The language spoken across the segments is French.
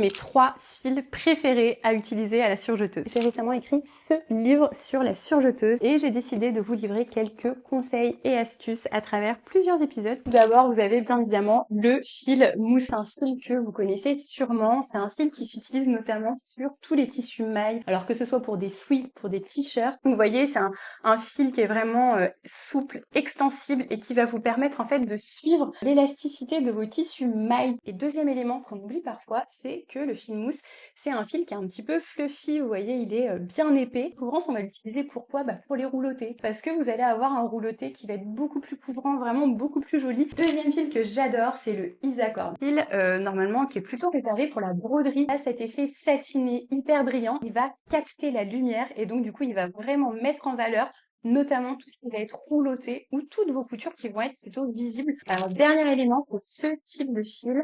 mes 3 fils préférés à utiliser à la surjeteuse. J'ai récemment écrit ce livre sur la surjeteuse et j'ai décidé de vous livrer quelques conseils et astuces à travers plusieurs épisodes. Tout d'abord, vous avez bien évidemment le fil mousse, un fil que vous connaissez sûrement. C'est un fil qui s'utilise notamment sur tous les tissus mailles, alors que ce soit pour des sweats, pour des t-shirts. Vous voyez, c'est un fil qui est vraiment souple, extensible et qui va vous permettre en fait de suivre l'élasticité de vos tissus mailles. Et deuxième élément qu'on oublie parfois, c'est que le fil mousse, c'est un fil qui est un petit peu fluffy, vous voyez, il est bien épais. Couvrance, on va l'utiliser pourquoi? Pour les roulotter, parce que vous allez avoir un rouloté qui va être beaucoup plus couvrant, vraiment beaucoup plus joli. Deuxième fil que j'adore, c'est le Isacord. Fil normalement qui est plutôt réservé pour la broderie. Là, cet effet satiné, hyper brillant, il va capter la lumière et donc du coup, il va vraiment mettre en valeur notamment tout ce qui va être rouloté ou toutes vos coutures qui vont être plutôt visibles. Alors, dernier élément, c'est ce type de fil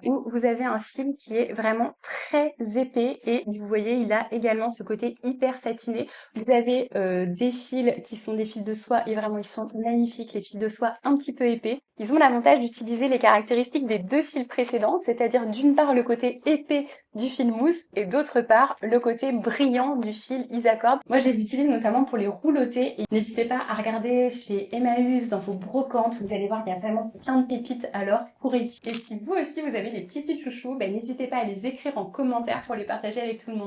où vous avez un fil qui est vraiment très épais et vous voyez, il a également ce côté hyper satiné. Vous avez des fils qui sont des fils de soie et vraiment ils sont magnifiques, les fils de soie un petit peu épais. Ils ont l'avantage d'utiliser les caractéristiques des 2 fils précédents, c'est-à-dire d'une part le côté épais du fil mousse et d'autre part le côté brillant du fil Isacord. Moi je les utilise notamment pour les rouloter et n'hésitez pas à regarder chez Emmaüs dans vos brocantes, vous allez voir qu'il y a vraiment plein de pépites, alors courez-y. Et si vous aussi vous avez des petits fils chouchous, n'hésitez pas à les écrire en commentaire pour les partager avec tout le monde.